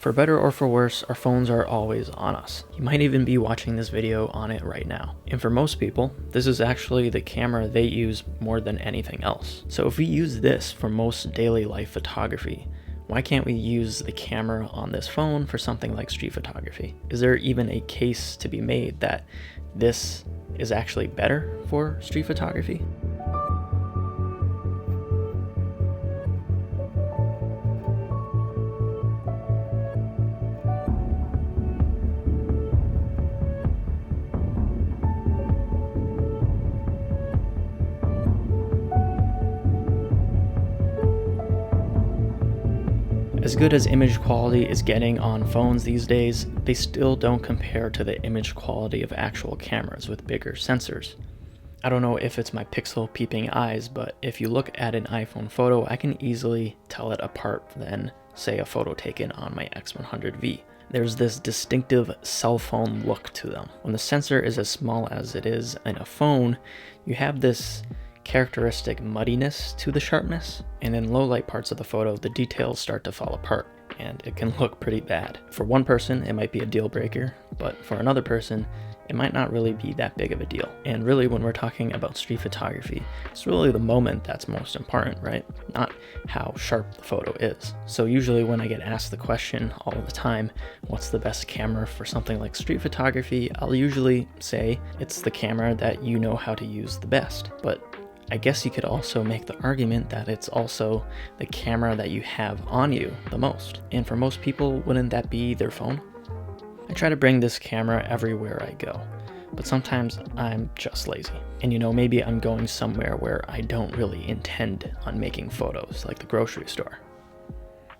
For better or for worse, our phones are always on us. You might even be watching this video on it right now. And for most people, this is actually the camera they use more than anything else. So if we use this for most daily life photography, why can't we use the camera on this phone for something like street photography? Is there even a case to be made that this is actually better for street photography? As good as image quality is getting on phones these days, they still don't compare to the image quality of actual cameras with bigger sensors. I don't know if it's my pixel peeping eyes, but if you look at an iPhone photo, I can easily tell it apart than, say, a photo taken on my X100V. There's this distinctive cell phone look to them. When the sensor is as small as it is in a phone, you have this characteristic muddiness to the sharpness, and in low light parts of the photo, the details start to fall apart, and it can look pretty bad. For one person, it might be a deal breaker, but for another person, it might not really be that big of a deal. And really, when we're talking about street photography, it's really the moment that's most important, right? Not how sharp the photo is. So usually when I get asked the question all the time, what's the best camera for something like street photography, I'll usually say it's the camera that you know how to use the best. But I guess you could also make the argument that it's also the camera that you have on you the most. And for most people, wouldn't that be their phone? I try to bring this camera everywhere I go, but sometimes I'm just lazy. And maybe I'm going somewhere where I don't really intend on making photos, like the grocery store.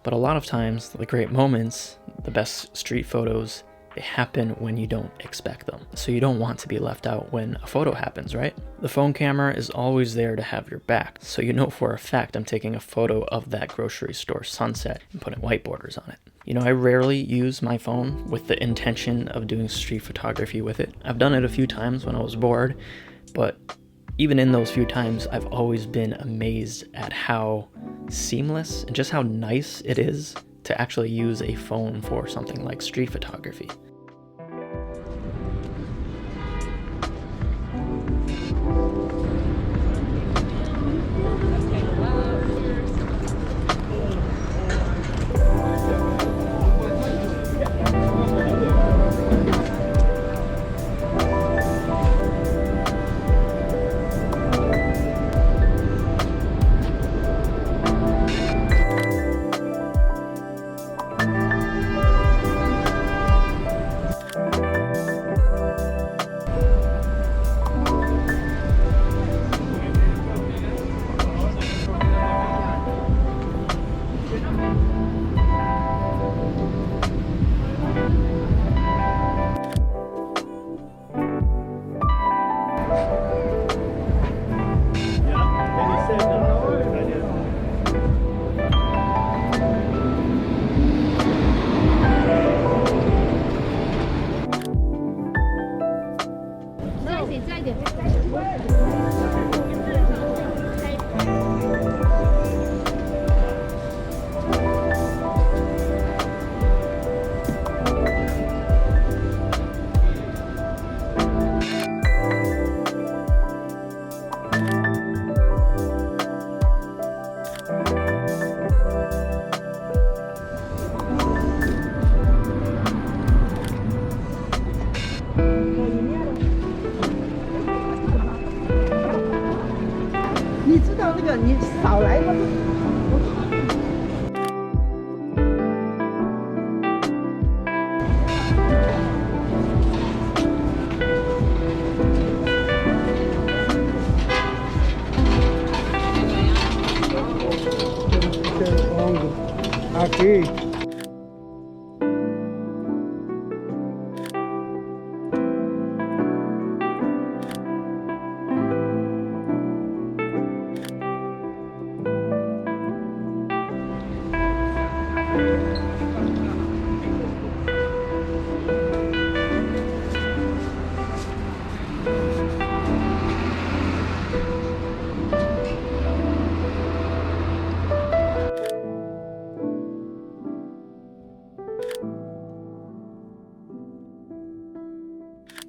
But a lot of times, the great moments, the best street photos, they happen when you don't expect them. So you don't want to be left out when a photo happens, right? The phone camera is always there to have your back. So you know for a fact I'm taking a photo of that grocery store sunset and putting white borders on it. I rarely use my phone with the intention of doing street photography with it. I've done it a few times when I was bored, but even in those few times, I've always been amazed at how seamless and just how nice it is to actually use a phone for something like street photography.你知道那个你少来了。Aqui.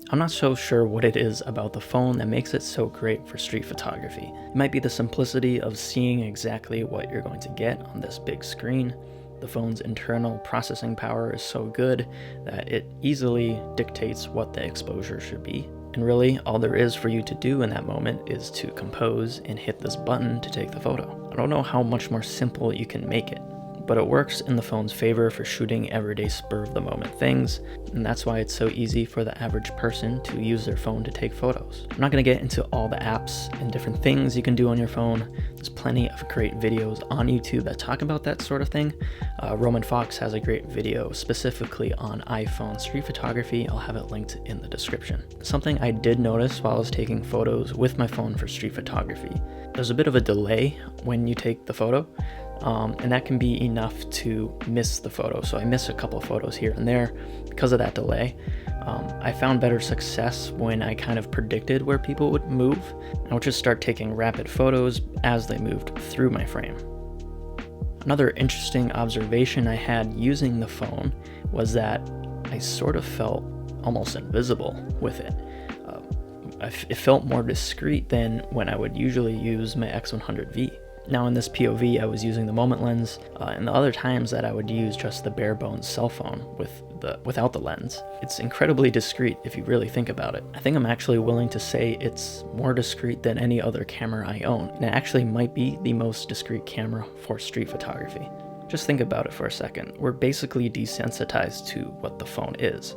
I'm not so sure what it is about the phone that makes it so great for street photography. It might be the simplicity of seeing exactly what you're going to get on this big screen. The phone's internal processing power is so good that it easily dictates what the exposure should be. And really, all there is for you to do in that moment is to compose and hit this button to take the photo. I don't know how much more simple you can make it, but it works in the phone's favor for shooting everyday spur-of-the-moment things, and that's why it's so easy for the average person to use their phone to take photos. I'm not going to get into all the apps and different things you can do on your phone. There's plenty of great videos on YouTube that talk about that sort of thing. Roman Fox has a great video specifically on iPhone street photography. I'll have it linked in the description. Something I did notice while I was taking photos with my phone for street photography, there's a bit of a delay when you take the photo. And that can be enough to miss the photo. So I miss a couple photos here and there because of that delay. I found better success when I kind of predicted where people would move. I would just start taking rapid photos as they moved through my frame. Another interesting observation I had using the phone was that I sort of felt almost invisible with it. It felt more discreet than when I would usually use my X100V. Now in this POV, I was using the moment lens, and the other times that I would use just the bare bones cell phone without the lens. It's incredibly discreet if you really think about it. I think I'm actually willing to say it's more discreet than any other camera I own, and it actually might be the most discreet camera for street photography. Just think about it for a second. We're basically desensitized to what the phone is.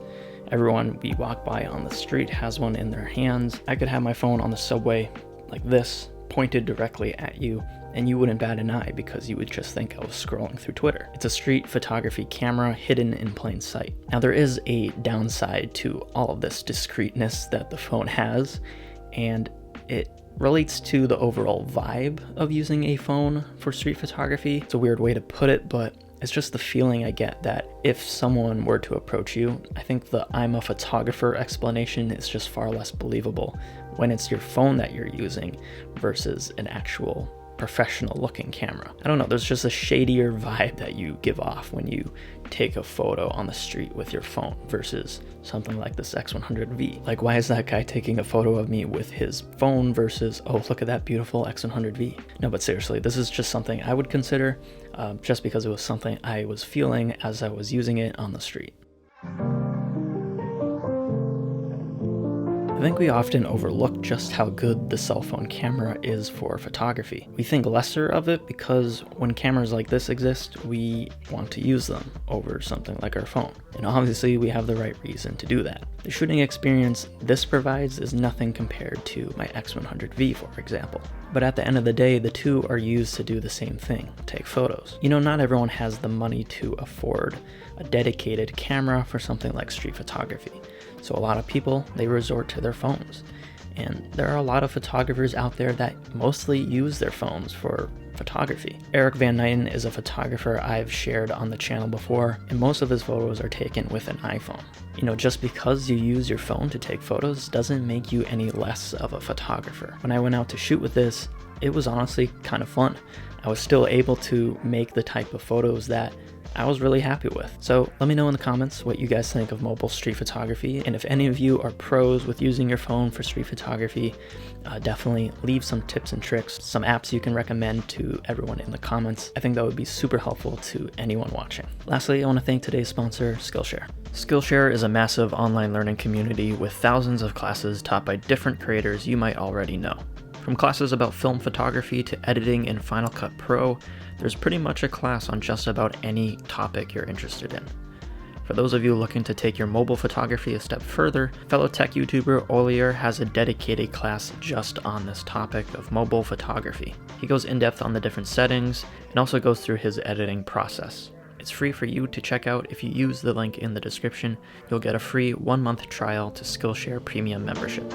Everyone we walk by on the street has one in their hands. I could have my phone on the subway like this, pointed directly at you, and you wouldn't bat an eye because you would just think I was scrolling through Twitter. It's a street photography camera hidden in plain sight. Now there is a downside to all of this discreetness that the phone has, and it relates to the overall vibe of using a phone for street photography. It's a weird way to put it, but it's just the feeling I get that if someone were to approach you, I think the "I'm a photographer" explanation is just far less believable when it's your phone that you're using versus an actual professional looking camera. I don't know, there's just a shadier vibe that you give off when you take a photo on the street with your phone versus something like this X100V. Like, why is that guy taking a photo of me with his phone versus, oh, look at that beautiful X100V? No, but seriously, this is just something I would consider just because it was something I was feeling as I was using it on the street. I think we often overlook just how good the cell phone camera is for photography. We think lesser of it because when cameras like this exist, we want to use them over something like our phone. And obviously we have the right reason to do that. The shooting experience this provides is nothing compared to my X100V, for example. But at the end of the day, the two are used to do the same thing, take photos. You know, not everyone has the money to afford a dedicated camera for something like street photography. So a lot of people, they resort to their phones. And there are a lot of photographers out there that mostly use their phones for photography. Eric Van Nighten is a photographer I've shared on the channel before, and most of his photos are taken with an iPhone. You know, just because you use your phone to take photos doesn't make you any less of a photographer. When I went out to shoot with this, it was honestly kind of fun. I was still able to make the type of photos that I was really happy with. So let me know in the comments what you guys think of mobile street photography, and if any of you are pros with using your phone for street photography, definitely leave some tips and tricks, some apps you can recommend to everyone in the comments. I think that would be super helpful to anyone watching. Lastly, I want to thank today's sponsor, Skillshare. Skillshare is a massive online learning community with thousands of classes taught by different creators you might already know. From classes about film photography to editing in Final Cut Pro, there's pretty much a class on just about any topic you're interested in. For those of you looking to take your mobile photography a step further, fellow tech YouTuber Olier has a dedicated class just on this topic of mobile photography. He goes in depth on the different settings and also goes through his editing process. It's free for you to check out. If you use the link in the description, you'll get a free 1-month trial to Skillshare Premium membership.